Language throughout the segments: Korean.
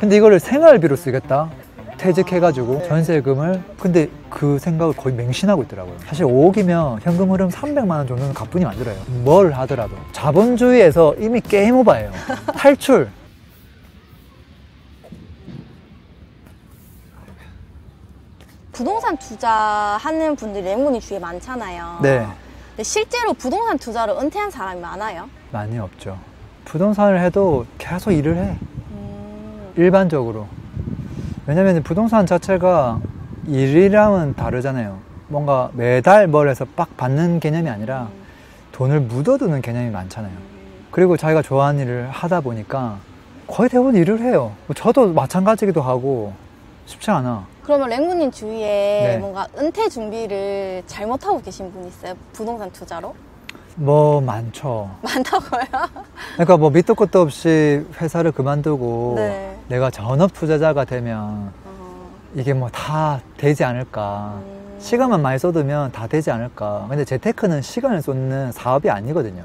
근데 이거를 생활비로 쓰겠다? 퇴직해가지고 전세금을. 근데 그 생각을 거의 맹신하고 있더라고요. 사실 5억이면 현금 흐름 300만 원 정도는 가뿐히 만들어요. 뭘 하더라도. 자본주의에서 이미 게임 오버예요. 탈출. 부동산 투자하는 분들이 랭군이 주위에 많잖아요. 네. 근데 실제로 부동산 투자로 은퇴한 사람이 많아요? 많이 없죠. 부동산을 해도 계속 일을 해. 일반적으로. 왜냐면 부동산 자체가 일이랑은 다르잖아요. 뭔가 매달 뭘 해서 빡 받는 개념이 아니라 돈을 묻어두는 개념이 많잖아요. 그리고 자기가 좋아하는 일을 하다 보니까 거의 대부분 일을 해요. 저도 마찬가지기도 하고 쉽지 않아. 그러면 랭군님 주위에 네. 뭔가 은퇴 준비를 잘못하고 계신 분 있어요? 부동산 투자로? 뭐 많죠. 많다고요? 그러니까 뭐 밑도 끝도 없이 회사를 그만두고 네. 내가 전업 투자자가 되면 이게 뭐 다 되지 않을까. 시간만 많이 쏟으면 다 되지 않을까. 근데 재테크는 시간을 쏟는 사업이 아니거든요.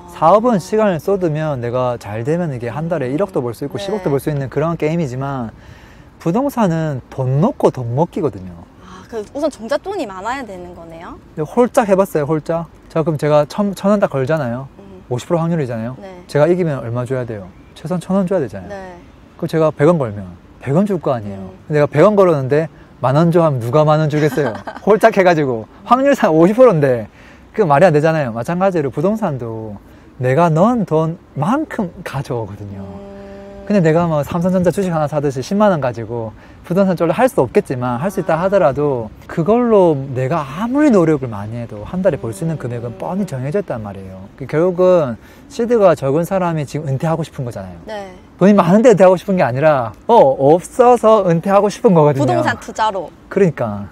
사업은 시간을 쏟으면 내가 잘 되면 이게 한 달에 1억도 벌 수 있고 네. 10억도 벌 수 있는 그런 게임이지만 부동산은 돈 넣고 돈 먹기거든요. 그 우선 종잣돈이 많아야 되는 거네요? 홀짝 해봤어요, 홀짝? 자, 그럼 제가 1,000원 딱 걸잖아요. 50% 확률이잖아요. 네. 제가 이기면 얼마 줘야 돼요? 최소한 1,000원 줘야 되잖아요. 네. 그럼 제가 100원 걸면 100원 줄 거 아니에요. 내가 100원 걸었는데 10,000원 줘 하면 누가 10,000원 주겠어요? 홀짝 해가지고 확률상 50%인데 그 말이 안 되잖아요. 마찬가지로 부동산도 내가 넣은 돈만큼 가져오거든요. 근데 내가 뭐 삼성전자 주식 하나 사듯이 10만 원 가지고 부동산 쪽으로 할 수 없겠지만 할 수 있다 하더라도 그걸로 내가 아무리 노력을 많이 해도 한 달에 벌 수 있는 금액은 뻔히 정해져 있단 말이에요. 결국은 시드가 적은 사람이 지금 은퇴하고 싶은 거잖아요. 네. 돈이 많은데 은퇴하고 싶은 게 아니라 없어서 은퇴하고 싶은 거거든요. 부동산 투자로. 그러니까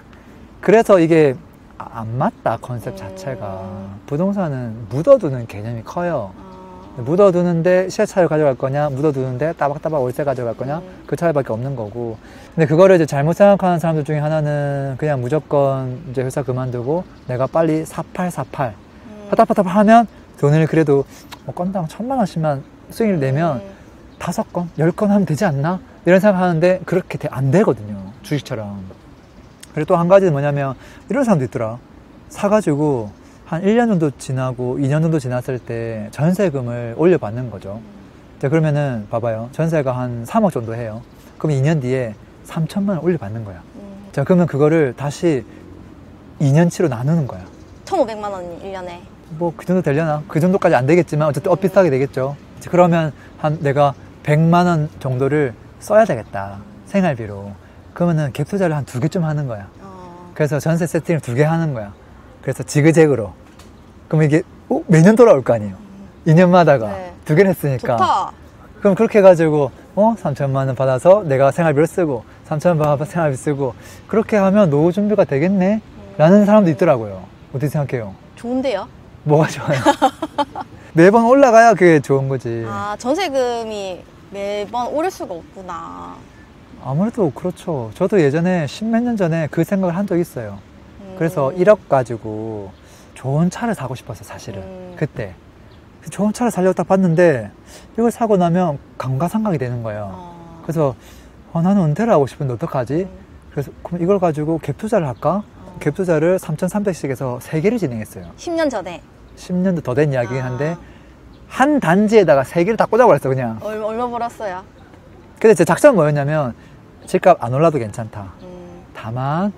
그래서 이게 안 맞다, 컨셉 자체가. 부동산은 묻어두는 개념이 커요. 묻어두는데 시세차를 가져갈 거냐, 묻어두는데 따박따박 월세 가져갈 거냐, 그 차이밖에 없는 거고. 근데 그거를 이제 잘못 생각하는 사람들 중에 하나는 그냥 무조건 이제 회사 그만두고 내가 빨리 48 파타파타 하면 돈을 그래도 뭐 건당 1,000만 원씩만 수익을 내면 5건, 10건 하면 되지 않나? 이런 생각 하는데 그렇게 안 되거든요. 주식처럼. 그리고 또 한 가지는 뭐냐면 이런 사람도 있더라. 사가지고 한 1년 정도 지나고 2년 정도 지났을 때 전세금을 올려받는 거죠. 자, 그러면은 봐봐요. 전세가 한 3억 정도 해요. 그럼 2년 뒤에 3천만 원 올려받는 거야. 자, 그러면 그거를 다시 2년치로 나누는 거야. 1,500만 원이 1년에. 뭐 그 정도 되려나? 그 정도까지 안 되겠지만 어쨌든 비슷하게 되겠죠. 그러면 한 내가 100만 원 정도를 써야 되겠다. 생활비로. 그러면은 갭 투자를 한 2개쯤 하는 거야. 그래서 전세 세팅을 2개 하는 거야. 그래서 지그재그로. 그럼 이게 매년 돌아올 거 아니에요. 2년마다가 네. 2개를 했으니까. 좋다. 그럼 그렇게 해가지고 3천만 원 받아서 내가 생활비를 쓰고 3천만 원 받아서 생활비 쓰고 그렇게 하면 노후 준비가 되겠네? 라는 사람도 있더라고요. 어떻게 생각해요? 좋은데요? 뭐가 좋아요? 매번 올라가야 그게 좋은 거지. 전세금이 매번 오를 수가 없구나. 아무래도 그렇죠. 저도 예전에 10몇 년 전에 그 생각을 한 적이 있어요. 그래서 1억 가지고 좋은 차를 사고 싶었어, 사실은. 그때. 좋은 차를 사려고 딱 봤는데 이걸 사고 나면 감가상각이 되는 거예요. 그래서 나는 은퇴를 하고 싶은데 어떡하지? 그래서 그럼 이걸 가지고 갭 투자를 할까? 갭 투자를 3,300씩 해서 3개를 진행했어요. 10년 전에. 10년도 더 된 이야기긴 한데 한 단지에다가 3개를 다 꽂아버렸어, 그냥. 얼마 벌었어요? 근데 제 작전은 뭐였냐면 집값 안 올라도 괜찮다. 다만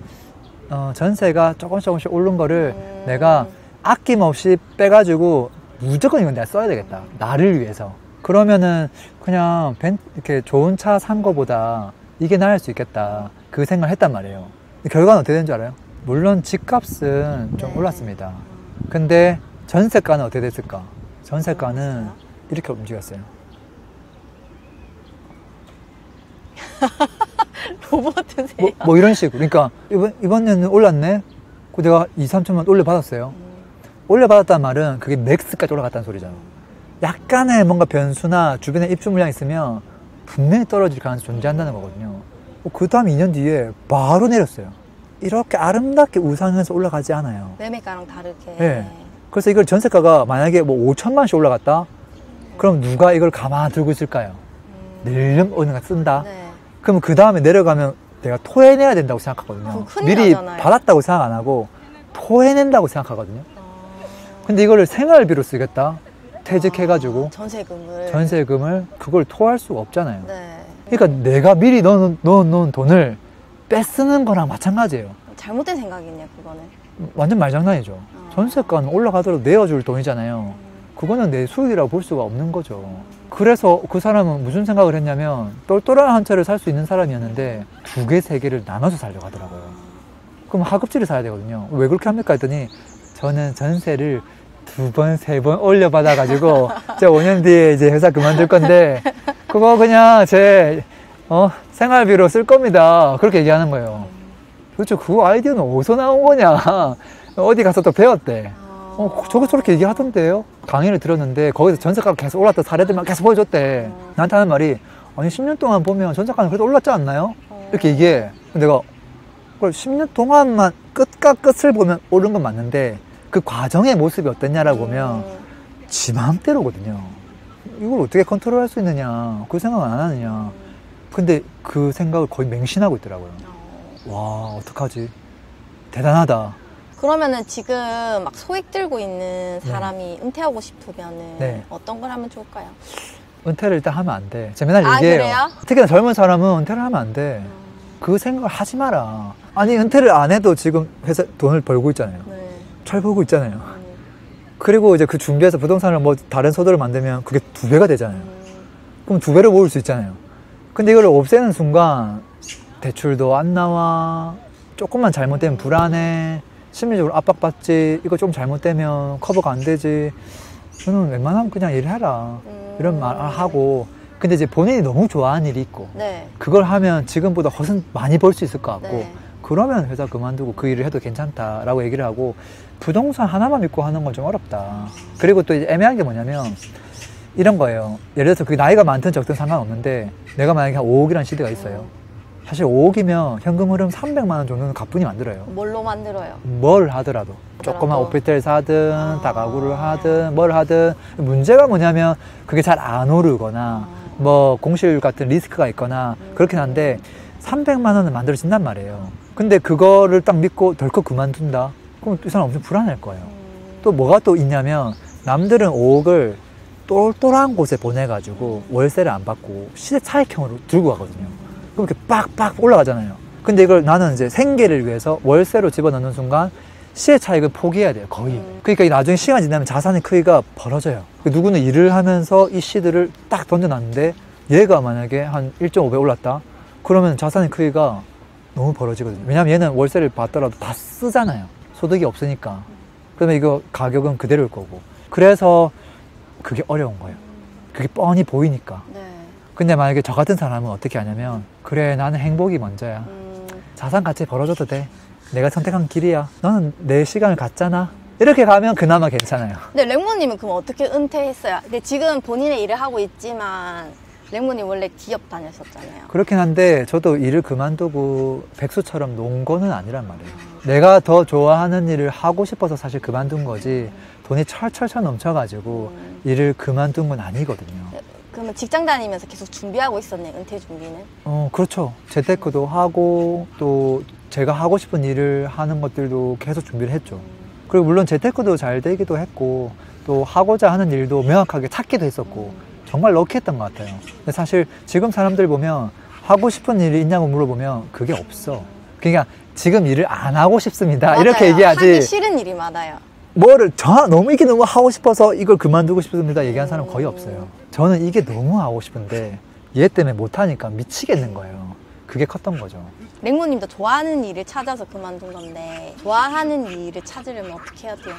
전세가 조금씩 오른 거를 내가 아낌없이 빼가지고 무조건 이건 내가 써야 되겠다. 나를 위해서. 그러면은 그냥 이렇게 좋은 차 산 거보다 이게 나을 수 있겠다. 그 생각을 했단 말이에요. 결과는 어떻게 된 줄 알아요? 물론 집값은 좀 올랐습니다. 근데 전세가는 어떻게 됐을까? 전세가는 이렇게 움직였어요. 로봇이세요? 뭐 이런 식으로. 그러니까 이번에는 올랐네? 그 내가 2, 3천만 올려받았어요. 올려받았단 말은 그게 맥스까지 올라갔다는 소리잖아. 약간의 뭔가 변수나 주변에 입주 물량이 있으면 분명히 떨어질 가능성이 존재한다는 거거든요. 그 다음 2년 뒤에 바로 내렸어요. 이렇게 아름답게 우상해서 올라가지 않아요. 매매가랑 다르게. 네. 그래서 이걸 전세가가 만약에 뭐 5천만 원씩 올라갔다? 그럼 누가 이걸 가만 두고 있을까요? 늘름 어느 가 쓴다. 네. 그러면 그 다음에 내려가면 내가 토해내야 된다고 생각하거든요. 큰일 미리 나잖아요. 받았다고 생각 안 하고 토해낸다고 생각하거든요. 근데 이거를 생활비로 쓰겠다. 퇴직해가지고 전세금을 그걸 토할 수가 없잖아요. 네. 그러니까 내가 미리 넣어놓은 돈을 뺏쓰는 거랑 마찬가지예요. 잘못된 생각이네요, 그거는. 완전 말장난이죠. 전세가는 올라가도록 내어줄 돈이잖아요. 그거는 내 수익이라고 볼 수가 없는 거죠. 그래서 그 사람은 무슨 생각을 했냐면 똘똘한 한 채를 살 수 있는 사람이었는데 2개, 3개를 나눠서 살려고 하더라고요. 그럼 하급지를 사야 되거든요. 왜 그렇게 합니까 했더니 저는 전세를 2번, 3번 올려받아가지고 제가 5년 뒤에 이제 회사 그만둘 건데 그거 그냥 제 생활비로 쓸 겁니다. 그렇게 얘기하는 거예요. 도대체 그 아이디어는 어디서 나온 거냐. 어디 가서 또 배웠대. 저거 저렇게 얘기하던데요. 강의를 들었는데 거기서 전세가가 계속 올랐던 사례들만 계속 보여줬대. 나한테 하는 말이 아니 10년 동안 보면 전세가는 그래도 올랐지 않나요? 이렇게 얘기해. 내가 그걸 10년 동안만 끝과 끝을 보면 오른 건 맞는데 그 과정의 모습이 어땠냐라고 보면 지 마음대로거든요. 이걸 어떻게 컨트롤할 수 있느냐, 그 생각을 안 하느냐. 근데 그 생각을 거의 맹신하고 있더라고요. 와, 어떡하지? 대단하다. 그러면은 지금 막 소액 들고 있는 사람이 은퇴하고 싶으면은 네. 어떤 걸 하면 좋을까요? 은퇴를 일단 하면 안 돼. 제가 맨날 아, 얘기해요. 그래요? 특히나 젊은 사람은 은퇴를 하면 안 돼. 그 생각을 하지 마라. 아니, 은퇴를 안 해도 지금 회사 돈을 벌고 있잖아요. 네. 잘 벌고 있잖아요. 그리고 이제 그 준비해서 부동산을 뭐 다른 소득을 만들면 그게 2배가 되잖아요. 그럼 2배를 모을 수 있잖아요. 근데 이걸 없애는 순간 대출도 안 나와. 조금만 잘못되면 불안해. 심리적으로 압박받지. 이거 좀 잘못되면 커버가 안 되지. 저는 웬만하면 그냥 일해라. 이런 말 하고. 근데 이제 본인이 너무 좋아하는 일이 있고 네. 그걸 하면 지금보다 훨씬 많이 벌 수 있을 것 같고 네. 그러면 회사 그만두고 그 일을 해도 괜찮다라고 얘기를 하고 부동산 하나만 믿고 하는 건 좀 어렵다. 그리고 또 이제 애매한 게 뭐냐면 이런 거예요. 예를 들어서 그 나이가 많든 적든 상관없는데 내가 만약에 한 5억이라는 시대가 있어요. 사실 5억이면 현금 흐름 300만 원 정도는 가뿐히 만들어요. 뭘로 만들어요? 뭘 하더라도 조그만 오피스텔 사든 다가구를 하든 뭘 하든 문제가 뭐냐면 그게 잘 안 오르거나 뭐 공실률 같은 리스크가 있거나 그렇긴 한데 300만 원은 만들어진단 말이에요. 근데 그거를 딱 믿고 덜컥 그만둔다? 그럼 이 사람 엄청 불안할 거예요. 또 뭐가 또 있냐면 남들은 5억을 똘똘한 곳에 보내가지고 월세를 안 받고 시세 차익형으로 들고 가거든요. 그럼 이렇게 빡빡 올라가잖아요. 근데 이걸 나는 이제 생계를 위해서 월세로 집어넣는 순간 시세 차익을 포기해야 돼요, 거의. 그러니까 나중에 시간이 지나면 자산의 크기가 벌어져요. 누구는 일을 하면서 이 시드를 딱 던져놨는데 얘가 만약에 한 1.5배 올랐다? 그러면 자산의 크기가 너무 벌어지거든요. 왜냐면 얘는 월세를 받더라도 다 쓰잖아요. 소득이 없으니까. 그러면 이거 가격은 그대로일 거고. 그래서 그게 어려운 거예요. 그게 뻔히 보이니까. 네. 근데 만약에 저 같은 사람은 어떻게 하냐면 그래 나는 행복이 먼저야. 자산 가치 벌어줘도 돼. 내가 선택한 길이야. 너는 내 시간을 갖잖아. 이렇게 가면 그나마 괜찮아요. 근데 랭모님은 그럼 어떻게 은퇴했어요? 근데 지금 본인의 일을 하고 있지만 랭모님 원래 기업 다녔었잖아요. 그렇긴 한데 저도 일을 그만두고 백수처럼 논 거는 아니란 말이에요. 내가 더 좋아하는 일을 하고 싶어서 사실 그만둔 거지 돈이 철철철 넘쳐가지고 일을 그만둔 건 아니거든요. 그러면 직장 다니면서 계속 준비하고 있었네, 은퇴 준비는? 그렇죠. 재테크도 하고 또 제가 하고 싶은 일을 하는 것들도 계속 준비를 했죠. 그리고 물론 재테크도 잘 되기도 했고 또 하고자 하는 일도 명확하게 찾기도 했었고 정말 럭키했던 것 같아요. 근데 사실 지금 사람들 보면 하고 싶은 일이 있냐고 물어보면 그게 없어. 그러니까 지금 일을 안 하고 싶습니다. 맞아요. 이렇게 얘기하지. 하기 싫은 일이 많아요. 너무 이게 너무 하고 싶어서 이걸 그만두고 싶습니다 얘기하는 사람 거의 없어요. 저는 이게 너무 하고 싶은데 얘 때문에 못하니까 미치겠는 거예요. 그게 컸던 거죠. 랭모님도 좋아하는 일을 찾아서 그만둔 건데 좋아하는 일을 찾으려면 어떻게 해야 돼요?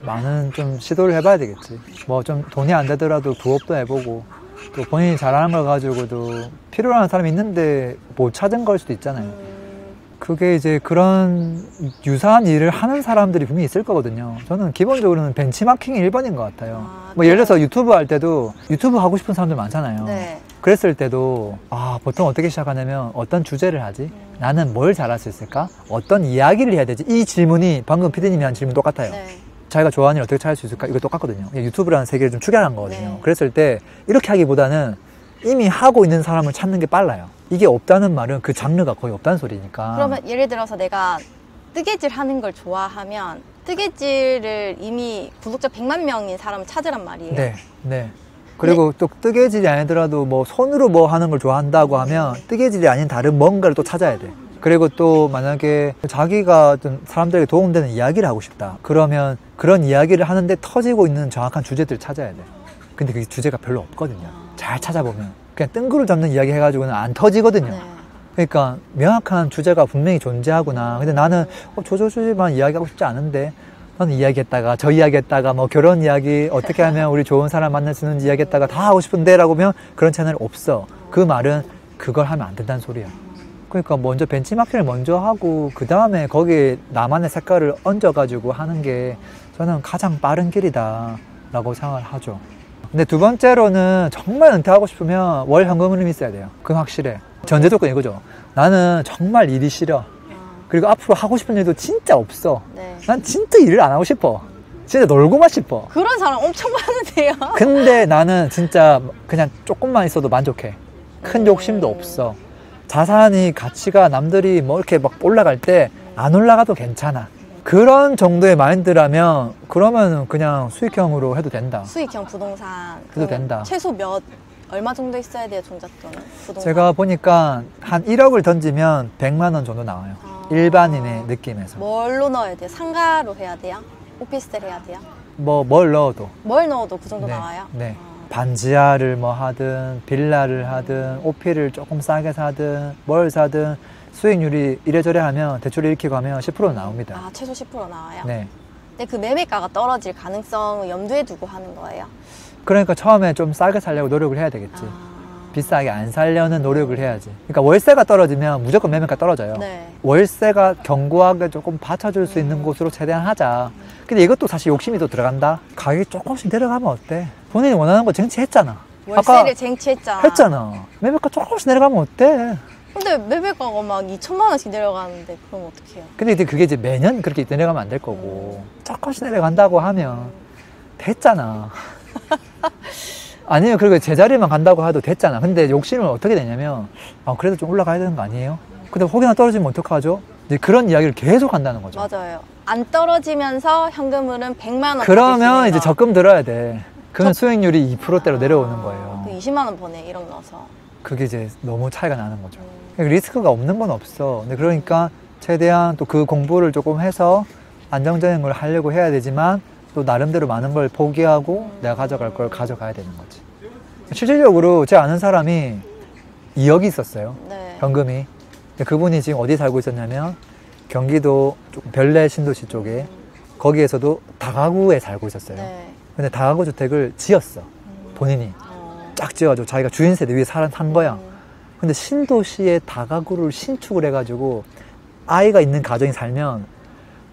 많은 좀 시도를 해봐야 되겠지. 뭐 좀 돈이 안 되더라도 부업도 해보고 또 본인이 잘하는 걸 가지고도 필요로 하는 사람이 있는데 못 찾은 걸 수도 있잖아요. 그게 이제 그런 유사한 일을 하는 사람들이 분명히 있을 거거든요. 저는 기본적으로는 벤치마킹이 1번인 것 같아요. 뭐 예를 들어서 유튜브 할 때도 유튜브 하고 싶은 사람들 많잖아요. 네. 그랬을 때도 보통 어떻게 시작하냐면 어떤 주제를 하지? 나는 뭘 잘할 수 있을까? 어떤 이야기를 해야 되지? 이 질문이 방금 피디님이 한 질문 똑같아요. 네. 자기가 좋아하는 일 어떻게 찾을 수 있을까? 이거 똑같거든요. 유튜브라는 세계를 좀 축약한 거거든요. 네. 그랬을 때 이렇게 하기보다는 이미 하고 있는 사람을 찾는 게 빨라요. 이게 없다는 말은 그 장르가 거의 없다는 소리니까. 그러면 예를 들어서 내가 뜨개질 하는 걸 좋아하면 뜨개질을 이미 구독자 100만 명인 사람을 찾으란 말이에요. 네, 네. 그리고 또 뜨개질이 아니더라도 뭐 손으로 뭐 하는 걸 좋아한다고 하면 뜨개질이 아닌 다른 뭔가를 또 찾아야 돼. 그리고 또 만약에 자기가 좀 사람들에게 도움되는 이야기를 하고 싶다. 그러면 그런 이야기를 하는데 터지고 있는 정확한 주제들을 찾아야 돼. 근데 그 주제가 별로 없거든요. 잘 찾아보면. 그냥 뜬구를 잡는 이야기 해가지고는 안 터지거든요. 네. 그러니까 명확한 주제가 분명히 존재하구나. 근데 나는 저 주제만 이야기하고 싶지 않은데 나는 이야기했다가 저 이야기했다가 뭐 결혼 이야기 어떻게 하면 우리 좋은 사람 만날 수 있는지 이야기했다가 다 하고 싶은데 라고 하면 그런 채널 없어. 그 말은 그걸 하면 안 된다는 소리야. 그러니까 먼저 벤치마킹을 먼저 하고 그 다음에 거기에 나만의 색깔을 얹어가지고 하는 게 저는 가장 빠른 길이다 라고 생각을 하죠. 근데 두 번째로는 정말 은퇴하고 싶으면 월 현금 흐름이 있어야 돼요. 그건 확실해. 전제 조건 이거죠. 나는 정말 일이 싫어. 그리고 앞으로 하고 싶은 일도 진짜 없어. 네. 난 진짜 일을 안 하고 싶어. 진짜 놀고만 싶어. 그런 사람 엄청 많은데요. 근데 나는 진짜 그냥 조금만 있어도 만족해. 큰 욕심도 없어. 자산이 가치가 남들이 뭐 이렇게 막 올라갈 때 안 올라가도 괜찮아. 그런 정도의 마인드라면 그러면 그냥 수익형으로 해도 된다. 수익형 부동산 해도 된다. 최소 얼마 정도 있어야 돼요, 종잣돈은? 부동산. 제가 보니까 한 1억을 던지면 100만 원 정도 나와요. 일반인의 느낌에서. 뭘로 넣어야 돼요? 상가로 해야 돼요? 오피스텔 해야 돼요? 뭐 뭘 넣어도. 뭘 넣어도 그 정도 네, 나와요? 네. 반지하를 뭐 하든 빌라를 하든 오피를 조금 싸게 사든 뭘 사든 수익률이 이래저래 하면 대출을 이렇게 가면 10% 나옵니다. 아, 최소 10% 나와요? 네. 근데 그 매매가가 떨어질 가능성을 염두에 두고 하는 거예요? 그러니까 처음에 좀 싸게 살려고 노력을 해야 되겠지. 아, 비싸게 안 살려는 노력을 해야지. 그러니까 월세가 떨어지면 무조건 매매가 떨어져요. 네. 월세가 견고하게 조금 받쳐줄 수 있는 곳으로 최대한 하자. 근데 이것도 사실 욕심이 또 들어간다. 가격이 조금씩 내려가면 어때? 본인이 원하는 거 쟁취했잖아. 월세를 쟁취했잖아. 했잖아. 매매가 조금씩 내려가면 어때? 근데 매매가가 막 2천만 원씩 내려가는데 그럼 어떡해요? 근데 이제 그게 이제 매년 그렇게 내려가면 안 될 거고 조금씩 내려간다고 하면 됐잖아. 아니면 그리고 제자리만 간다고 해도 됐잖아. 근데 욕심을 어떻게 내냐면 그래도 좀 올라가야 되는 거 아니에요? 근데 혹여나 떨어지면 어떡하죠? 이제 그런 이야기를 계속 한다는 거죠. 맞아요. 안 떨어지면서 현금흐름 100만 원 그러면 이제 적금 들어야 돼. 그러면 수익률이 2%대로 내려오는 거예요. 그 20만 원 버네 1억 넣어서. 그게 이제 너무 차이가 나는 거죠. 리스크가 없는 건 없어. 근데 그러니까 최대한 또 그 공부를 조금 해서 안정적인 걸 하려고 해야 되지만 또 나름대로 많은 걸 포기하고 내가 가져갈 걸 가져가야 되는 거지. 실질적으로 제가 아는 사람이 2억이 있었어요. 네. 현금이. 근데 그분이 지금 어디 살고 있었냐면 경기도 조금 별내 신도시 쪽에 거기에서도 다가구에 살고 있었어요. 네. 근데 다가구 주택을 지었어. 본인이. 쫙 지어가지고 자기가 주인 세대 위에 산 거야. 근데 신도시에 다가구를 신축을 해가지고 아이가 있는 가정이 살면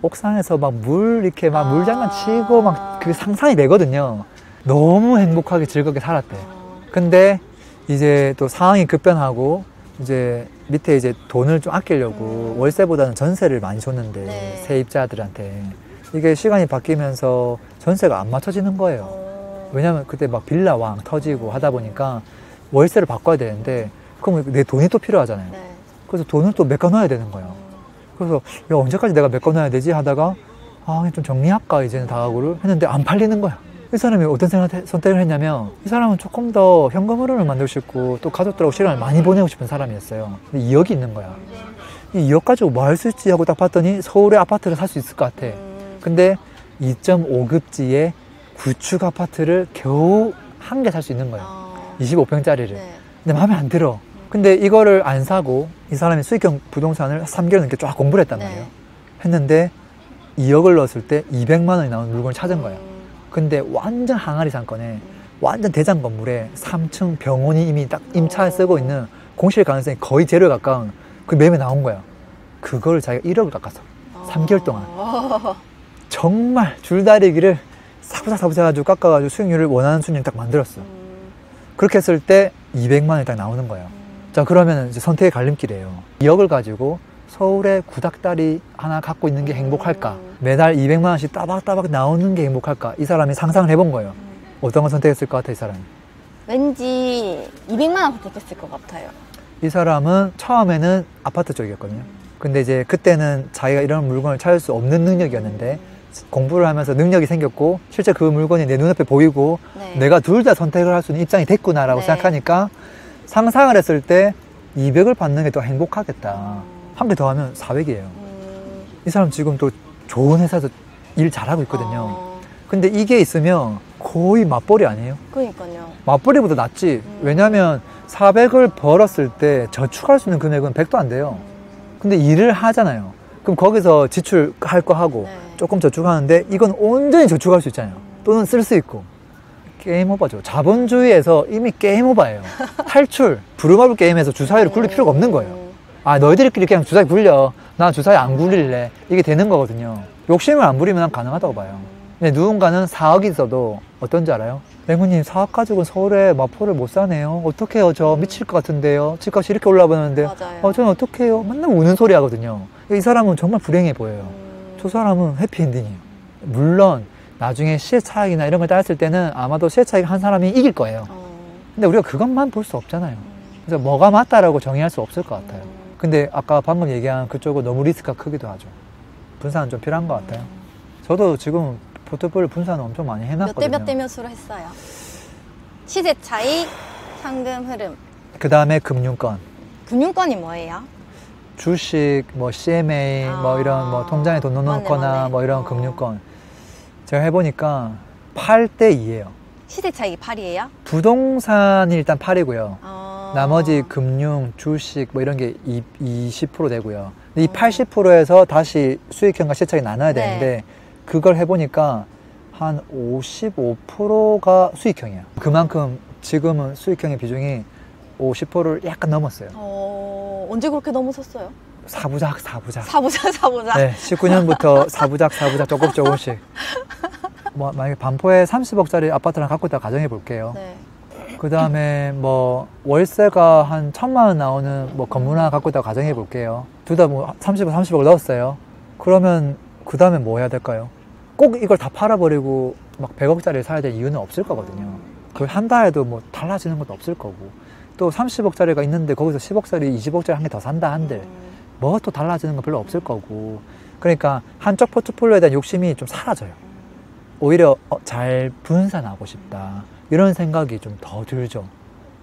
옥상에서 막 물 이렇게 막 물장난 치고 막 그 상상이 되거든요. 너무 행복하게 즐겁게 살았대. 근데 이제 또 상황이 급변하고 이제 밑에 이제 돈을 좀 아끼려고 월세보다는 전세를 많이 줬는데 네. 세입자들한테 이게 시간이 바뀌면서 전세가 안 맞춰지는 거예요. 왜냐면 그때 막 빌라왕 터지고 하다 보니까 월세를 바꿔야 되는데 그럼 내 돈이 또 필요하잖아요. 네. 그래서 돈을 또 메꿔 넣어야 되는 거예요. 그래서 야, 언제까지 내가 메꿔 넣어야 되지 하다가 좀 정리할까 이제는 다가구를 했는데 안 팔리는 거야. 이 사람이 어떤 선택을 했냐면 이 사람은 조금 더 현금 흐름을 만들고 싶고 또 가족들하고 시간을 많이 보내고 싶은 사람이었어요. 근데 2억이 있는 거야. 이 2억 가지고 뭐 할 수 있지 하고 딱 봤더니 서울에 아파트를 살 수 있을 것 같아. 근데 2.5급지에 구축 아파트를 겨우 한 개 살 수 있는 거예요. 25평짜리를. 네. 근데 마음에 안 들어. 근데 이거를 안 사고 이 사람이 수익형 부동산을 3개월 넘게 쫙 공부를 했단 말이에요. 네. 했는데 2억을 넣었을 때 200만 원이 나오는 물건을 찾은 거예요. 근데 완전 항아리 상권에 완전 대장 건물에 3층 병원이 이미 딱 임차에 쓰고 있는 공실 가능성이 거의 제로에 가까운 그 매매 나온 거야. 그걸 자기가 1억을 깎았어. 3개월 동안. 정말 줄다리기를 사부작 해가지고 깎아가지고 수익률을 원하는 수익률을 딱 만들었어. 그렇게 했을 때 200만 원이 딱 나오는 거예요. 자, 그러면 이제 선택의 갈림길이에요. 2억을 가지고 서울에 구닥다리 하나 갖고 있는 게 행복할까? 매달 200만 원씩 따박따박 나오는 게 행복할까? 이 사람이 상상을 해본 거예요. 어떤 걸 선택했을 것 같아, 이 사람이? 왠지 200만 원 선택했을 것 같아요. 이 사람은 처음에는 아파트 쪽이었거든요. 근데 이제 그때는 자기가 이런 물건을 찾을 수 없는 능력이었는데 공부를 하면서 능력이 생겼고 실제 그 물건이 내 눈앞에 보이고 네. 내가 둘 다 선택을 할 수 있는 입장이 됐구나라고 네. 생각하니까 상상을 했을 때 200을 받는 게 더 행복하겠다. 한 개 더 하면 400이에요. 이 사람 지금 또 좋은 회사에서 일 잘하고 있거든요. 근데 이게 있으면 거의 맞벌이 아니에요? 그러니까요. 맞벌이보다 낫지. 왜냐면 400을 벌었을 때 저축할 수 있는 금액은 100도 안 돼요. 근데 일을 하잖아요. 그럼 거기서 지출할 거 하고 네. 조금 저축하는데 이건 온전히 저축할 수 있잖아요. 또는 쓸 수 있고. 게임 오버죠. 자본주의에서 이미 게임 오버예요. 탈출. 부루마블 게임에서 주사위를 굴릴 필요가 없는 거예요. 아, 너희들끼리 그냥 주사위 굴려. 나 주사위 안 굴릴래. 이게 되는 거거든요. 욕심을 안 부리면 난 가능하다고 봐요. 근데 누군가는 4억이 있어도 어떤지 알아요? 맹구님 4억 가지고 서울에 마포를 못 사네요. 어떡해요? 저 미칠 것 같은데요. 집값이 이렇게 올라가는데 맞아요. 저는 어떡해요? 맨날 우는 소리 하거든요. 이 사람은 정말 불행해 보여요. 저 사람은 해피엔딩이에요. 물론 나중에 시의 차익이나 이런 걸 따졌을 때는 아마도 시의 차익 한 사람이 이길 거예요. 근데 우리가 그것만 볼 수 없잖아요. 그래서 뭐가 맞다라고 정의할 수 없을 것 같아요. 근데 아까 방금 얘기한 그쪽은 너무 리스크가 크기도 하죠. 분산은 좀 필요한 것 같아요. 저도 지금 포트폴리오 분산을 엄청 많이 해놨거든요. 몇 대 몇으로 했어요? 시세 차익, 현금 흐름. 그 다음에 금융권, 금융권이 뭐예요? 주식, 뭐 CMA, 뭐 이런 뭐 통장에 돈 넣어놓거나 맞네. 뭐 이런 금융권. 제가 해보니까 8대 2예요. 시세 차익이 8이에요? 부동산이 일단 8이고요. 나머지 금융, 주식 뭐 이런 게 20% 되고요. 근데 이 80%에서 다시 수익형과 시차익이 나눠야 네. 되는데 그걸 해보니까 한 55%가 수익형이에요. 그만큼 지금은 수익형의 비중이 50%를 약간 넘었어요. 언제 그렇게 넘으셨어요? 사부작. 사보자. 네, 19년부터 사부작 조금씩. 뭐 만약에 반포에 30억짜리 아파트를 갖고 있다 가정해 볼게요. 네. 그 다음에 뭐 월세가 한 1,000만 원 나오는 뭐 건물 하나 갖고 있다고 가정해 볼게요. 둘 다 뭐 30억 넣었어요. 그러면 그 다음에 뭐 해야 될까요? 꼭 이걸 다 팔아버리고 막 100억짜리를 사야 될 이유는 없을 거거든요. 그걸 한다 해도 뭐 달라지는 것도 없을 거고 또 30억짜리가 있는데 거기서 10억짜리, 20억짜리 한 개 더 산다 한들 뭐 또 달라지는 건 별로 없을 거고 그러니까 한쪽 포트폴리오에 대한 욕심이 좀 사라져요. 오히려 잘 분산하고 싶다. 이런 생각이 좀 더 들죠.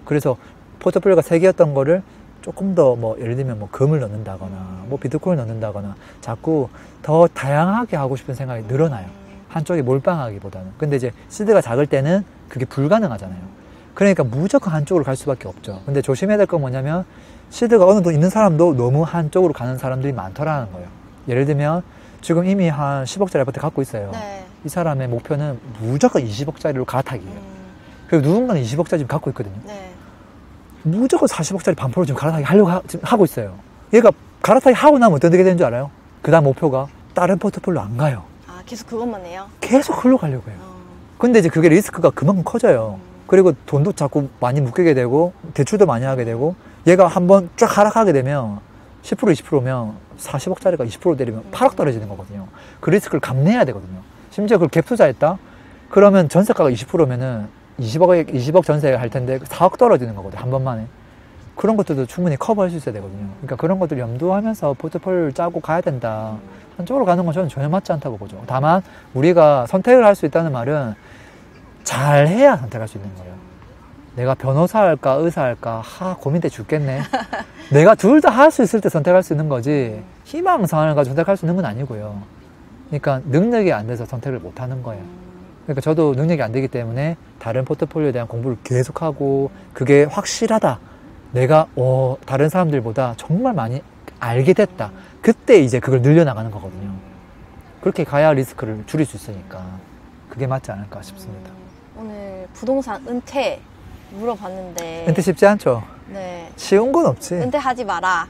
그래서 포트폴리오가 3개였던 거를 조금 더 뭐 예를 들면 뭐 금을 넣는다거나 뭐 비트코인을 넣는다거나 자꾸 더 다양하게 하고 싶은 생각이 늘어나요. 한쪽에 몰빵하기보다는. 근데 이제 시드가 작을 때는 그게 불가능하잖아요. 그러니까 무조건 한쪽으로 갈 수밖에 없죠. 근데 조심해야 될 건 뭐냐면 시드가 어느 정도 있는 사람도 너무 한쪽으로 가는 사람들이 많더라는 거예요. 예를 들면 지금 이미 한 10억짜리 아파트 갖고 있어요. 네. 이 사람의 목표는 무조건 20억짜리로 갈아타기예요. 그리고 누군가는 20억짜리 지금 갖고 있거든요. 네. 무조건 40억짜리 반포를 지금 갈아타기 하려고 지금 하고 있어요. 얘가 갈아타기 하고 나면 어떻게 되는 줄 알아요? 그 다음 목표가 다른 포트폴리오 안 가요. 계속 그것만 해요? 계속 흘러 가려고 해요. 근데 이제 그게 리스크가 그만큼 커져요. 그리고 돈도 자꾸 많이 묶이게 되고 대출도 많이 하게 되고 얘가 한번 쫙 하락하게 되면 10% 20%면 40억짜리가 20% 내리면 8억 떨어지는 거거든요. 그 리스크를 감내해야 되거든요. 심지어 그걸 갭 투자했다? 그러면 전세가가 20%면은 20억 전세 할 텐데 4억 떨어지는 거거든요. 한 번만에. 그런 것들도 충분히 커버할 수 있어야 되거든요. 그러니까 그런 것들 염두하면서 포트폴리오를 짜고 가야 된다. 한쪽으로 가는 건 저는 전혀 맞지 않다고 보죠. 다만 우리가 선택을 할 수 있다는 말은 잘해야 선택할 수 있는 거예요. 내가 변호사 할까 의사 할까 고민돼 죽겠네. 내가 둘 다 할 수 있을 때 선택할 수 있는 거지 희망사항을 가지고 선택할 수 있는 건 아니고요. 그러니까 능력이 안 돼서 선택을 못 하는 거예요. 그러니까 저도 능력이 안 되기 때문에 다른 포트폴리오에 대한 공부를 계속하고 그게 확실하다. 내가 다른 사람들보다 정말 많이 알게 됐다. 그때 이제 그걸 늘려나가는 거거든요. 그렇게 가야 리스크를 줄일 수 있으니까 그게 맞지 않을까 싶습니다. 오늘 부동산 은퇴 물어봤는데 은퇴 쉽지 않죠? 네. 쉬운 건 없지. 은퇴하지 마라.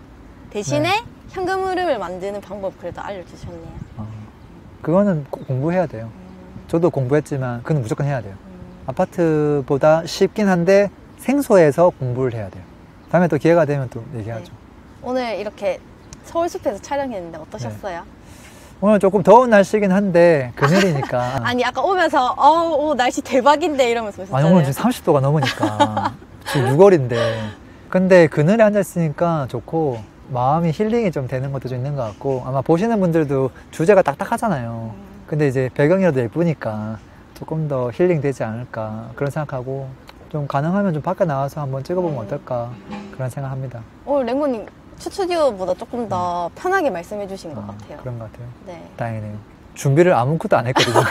대신에 현금 흐름을 만드는 방법 그래도 알려주셨네요. 그거는 공부해야 돼요. 저도 공부했지만 그건 무조건 해야 돼요. 아파트보다 쉽긴 한데 생소해서 공부를 해야 돼요. 다음에 또 기회가 되면 또 얘기하죠. 오늘 이렇게 서울숲에서 촬영했는데 어떠셨어요? 오늘 조금 더운 날씨긴 한데 그늘이니까. 아니 아까 오면서 오, 날씨 대박인데 이러면서 아니 오셨잖아요. 오늘 지금 30도가 넘으니까 지금 6월인데 근데 그늘에 앉아있으니까 좋고 마음이 힐링이 좀 되는 것도 좀 있는 것 같고 아마 보시는 분들도 주제가 딱딱하잖아요. 근데 이제 배경이라도 예쁘니까 조금 더 힐링 되지 않을까 그런 생각하고 좀 가능하면 좀 밖에 나와서 한번 찍어보면 어떨까 그런 생각합니다. 오늘 랭모님 스튜디오보다 조금 더 편하게 말씀해 주신 것 같아요. 그런 것 같아요. 네. 다행이네요. 준비를 아무것도 안 했거든요.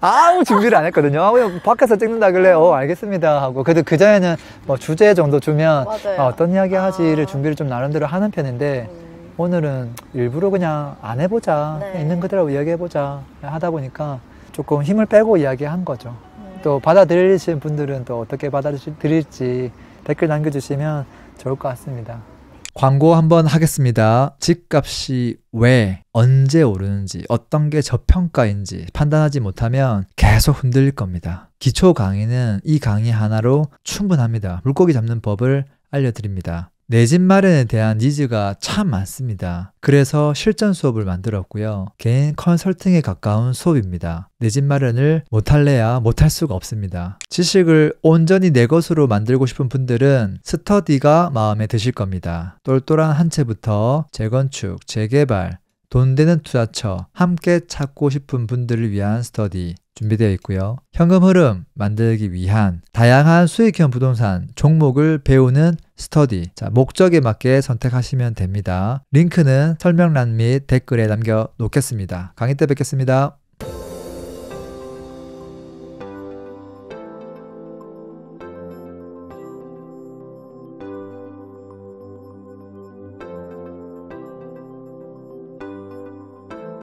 아무 준비를 안 했거든요. 그냥 밖에서 찍는다길래 알겠습니다 하고 그래도 그 전에는 뭐 주제 정도 주면 맞아요. 어떤 이야기 하지를 준비를 좀 나름대로 하는 편인데 오늘은 일부러 그냥 안 해보자 네. 그냥 있는 그대로 이야기해보자 하다 보니까 조금 힘을 빼고 이야기한 거죠. 또 받아들이시는 분들은 또 어떻게 받아들일지 댓글 남겨주시면 좋을 것 같습니다. 광고 한번 하겠습니다. 집값이 왜, 언제 오르는지, 어떤 게 저평가인지 판단하지 못하면 계속 흔들릴 겁니다. 기초 강의는 이 강의 하나로 충분합니다. 물고기 잡는 법을 알려드립니다. 내 집 마련에 대한 니즈가 참 많습니다. 그래서 실전 수업을 만들었고요. 개인 컨설팅에 가까운 수업입니다. 내 집 마련을 못할래야 못할 수가 없습니다. 지식을 온전히 내 것으로 만들고 싶은 분들은 스터디가 마음에 드실 겁니다. 똘똘한 한 채부터 재건축, 재개발, 돈 되는 투자처 함께 찾고 싶은 분들을 위한 스터디 준비되어 있고요. 현금 흐름 만들기 위한 다양한 수익형 부동산 종목을 배우는 스터디. 자, 목적에 맞게 선택하시면 됩니다. 링크는 설명란 및 댓글에 남겨 놓겠습니다. 강의 때 뵙겠습니다.